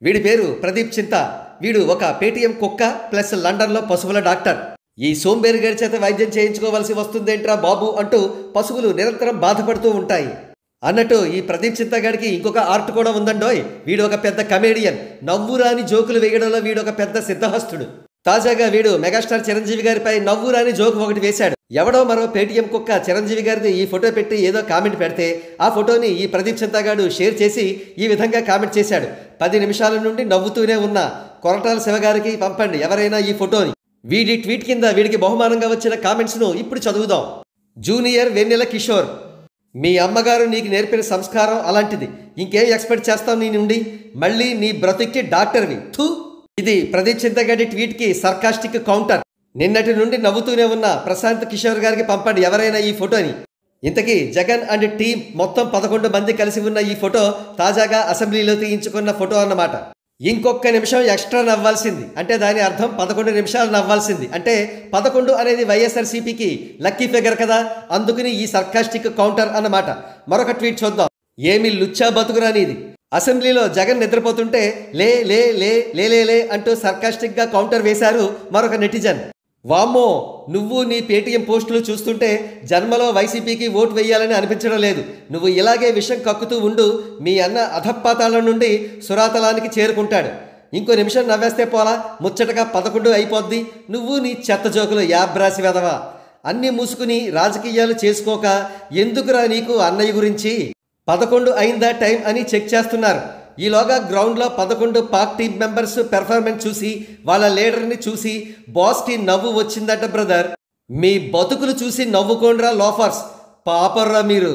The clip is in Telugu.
వీడి పేరు ప్రదీప్ చింత. వీడు ఒక పేటీఎం కుక్క ప్లస్ లండన్లో పశువుల డాక్టర్. ఈ సోంబేరి గారి చేత వైద్యం చేయించుకోవాల్సి వస్తుందేంట్రా బాబు అంటూ పశువులు నిరంతరం బాధపడుతూ ఉంటాయి. అన్నట్టు ఈ ప్రదీప్ చింత గారికి ఇంకొక ఆర్ట్ కూడా ఉందండోయ్. వీడు ఒక పెద్ద కమేడియన్. నవ్వురాని జోకులు వేయడంలో వీడు ఒక పెద్ద సిద్ధహస్తుడు. తాజాగా వీడు మెగాస్టార్ చిరంజీవి గారిపై నవ్వురాని జోకు ఒకటి వేశాడు. ఎవడో మరో పేటీఎం కుక్క చిరంజీవి గారిని ఈ ఫోటో పెట్టి ఏదో కామెంట్ పెడితే ఆ ఫోటోని ఈ ప్రదీప్ చింతగాడు షేర్ చేసి ఈ విధంగా కామెంట్ చేశాడు. 10 నిమిషాల నుండి నవ్వుతూనే ఉన్న కొరటాల శివగారికి పంపండి ఎవరైనా ఈ ఫోటోని. వీడి ట్వీట్ కింద వీడికి బహుమానంగా వచ్చిన కామెంట్స్ను ఇప్పుడు చదువుదాం. జూనియర్ వెన్నెల కిషోర్, మీ అమ్మగారు నీకు నేర్పిన సంస్కారం అలాంటిది. ఇంకేం ఎక్స్పెక్ట్ చేస్తావు నీ నుండి? మళ్ళీ నీ బ్రతుక్కి డాక్టర్వి. థూ. ఇది ప్రదీప్ చింతగాడి ట్వీట్కి సర్కాస్టిక్ కౌంటర్. నిన్నటి నుండి నవ్వుతూనే ఉన్న ప్రశాంత్ కిషోర్ గారికి పంపండి ఎవరైనా ఈ ఫోటోని. ఇంతకీ జగన్ అండ్ టీం మొత్తం 11 మంది కలిసి ఉన్న ఈ ఫోటో తాజాగా అసెంబ్లీలో తీయించుకున్న ఫోటో అన్నమాట. ఇంకొక నిమిషం ఎక్స్ట్రా నవ్వాల్సింది. అంటే దాని అర్థం 11 నిమిషాలు నవ్వాల్సింది. అంటే 11 అనేది వైఎస్ఆర్సీపీకి లక్కీ ఫిగర్ కదా, అందుకని ఈ సర్కాస్టిక్ కౌంటర్ అన్నమాట. మరొక ట్వీట్ చూద్దాం. ఏమి లుచ్చా బతుకురానిది. అసెంబ్లీలో జగన్ నిద్రపోతుంటే లే లే లే లే లే లే అంటూ సర్కాస్టిక్గా కౌంటర్ వేశారు మరొక నెటిజన్. వామ్మో, నువ్వు నీ పేటీఎం పోస్టులు చూస్తుంటే జన్మలో వైసీపీకి ఓటు వేయాలని అనిపించడం లేదు. నువ్వు ఇలాగే విషం కక్కుతూ ఉండు, మీ అన్న అధపాతాళం నుండి సురాతలానికి చేరుకుంటాడు. ఇంకో నిమిషం నవ్వేస్తే పోలా, ముచ్చటగా 11 అయిపోద్ది. నువ్వు నీ చెత్త జోకులు యాబ్రాసి వెదవా. అన్నీ మూసుకుని రాజకీయాలు చేసుకోక ఎందుకురా నీకు అన్నయ్య గురించి? 11 అయిందా టైం అని చెక్ చేస్తున్నారు. ఈలోగా గ్రౌండ్లో 11 పాక్ టీం మెంబర్స్ పెర్ఫార్మెన్స్ చూసి వాళ్ళ లీడర్ని చూసి బాస్కి నవ్వు వచ్చిందట బ్రదర్. మీ బతుకులు చూసి నవ్వుకోండ్రా లోఫర్స్, పాపర్రా మీరు.